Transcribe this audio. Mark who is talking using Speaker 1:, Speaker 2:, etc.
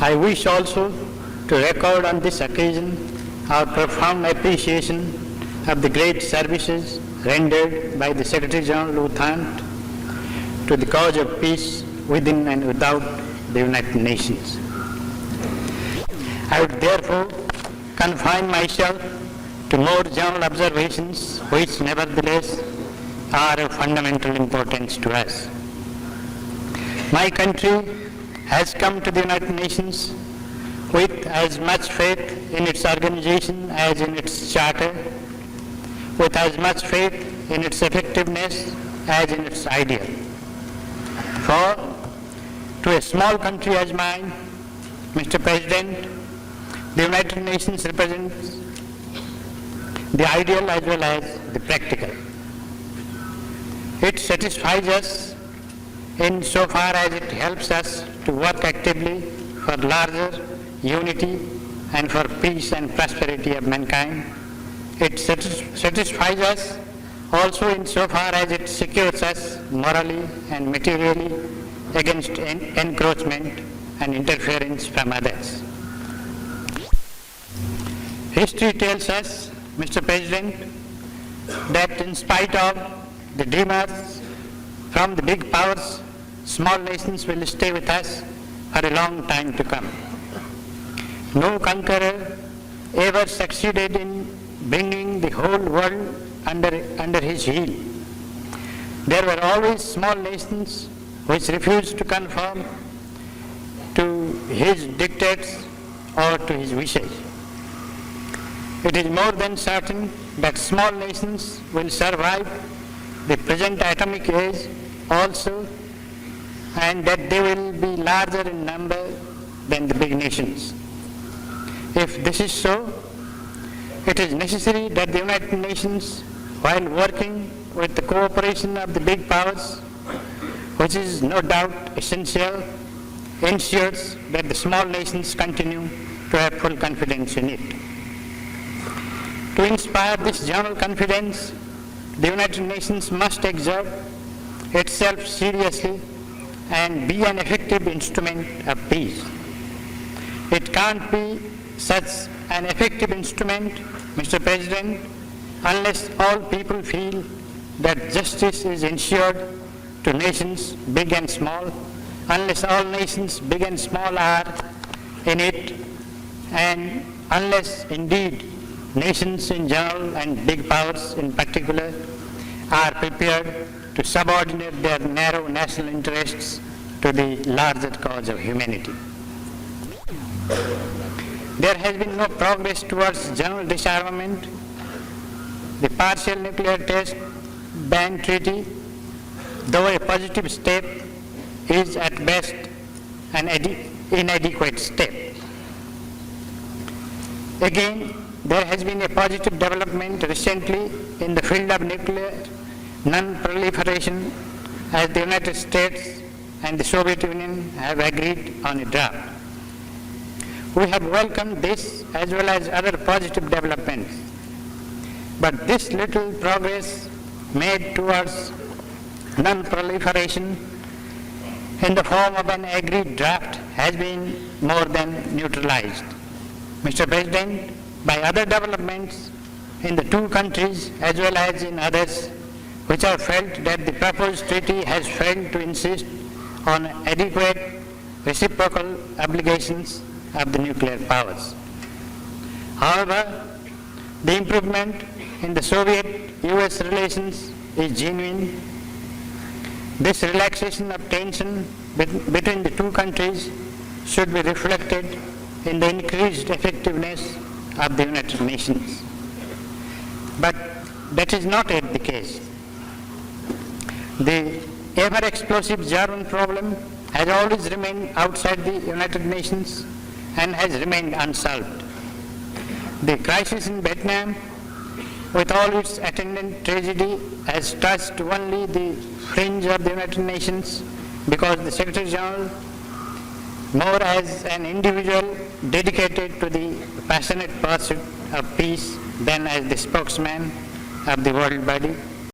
Speaker 1: I wish also to record on this occasion our profound appreciation of the great services rendered by the Secretary General U Thant to the cause of peace within and without the United Nations. I would therefore confine myself to more general observations which nevertheless are of fundamental importance to us. My country has come to the United Nations with as much faith in its organization as in its charter, with as much faith in its effectiveness as in its ideal. For to a small country as mine, Mr. President, the United Nations represents the ideal as well as the practical. It satisfies us in so far as it helps us to work actively for larger unity and for peace and prosperity of mankind. It satisfies us also in so far as it secures us morally and materially against encroachment and interference from others. History tells us, Mr. President, that in spite of the dreamers from the big powers, small nations will stay with us for a long time to come. No conqueror ever succeeded in bringing the whole world under his heel. There were always small nations which refused to conform to his dictates or to his wishes. It is more than certain that small nations will survive the present atomic age also, and that they will be larger in number than the big nations. If this is so, it is necessary that the United Nations, while working with the cooperation of the big powers, which is no doubt essential, ensures that the small nations continue to have full confidence in it. To inspire this general confidence, the United Nations must exert itself seriously and be an effective instrument of peace. It can't be such an effective instrument, Mr. President, unless all people feel that justice is ensured to nations big and small, unless all nations big and small are in it, and unless indeed nations in general and big powers in particular are prepared to subordinate their narrow national interests to the larger cause of humanity. There has been no progress towards general disarmament. The partial nuclear test ban treaty, though a positive step, is at best an inadequate step. Again, there has been a positive development recently in the field of nuclear non-proliferation, as the United States and the Soviet Union have agreed on a draft. We have welcomed this as well as other positive developments. But this little progress made towards non-proliferation in the form of an agreed draft has been more than neutralized, Mr. President, by other developments in the two countries as well as in others, which have felt that the proposed treaty has failed to insist on adequate reciprocal obligations of the nuclear powers. However, the improvement in the Soviet-US relations is genuine. This relaxation of tension between the two countries should be reflected in the increased effectiveness of the United Nations. But that is not yet the case. The ever-explosive German problem has always remained outside the United Nations and has remained unsolved. The crisis in Vietnam, with all its attendant tragedy, has touched only the fringe of the United Nations because the Secretary General, more as an individual dedicated to the passionate pursuit of peace than as the spokesman of the world body,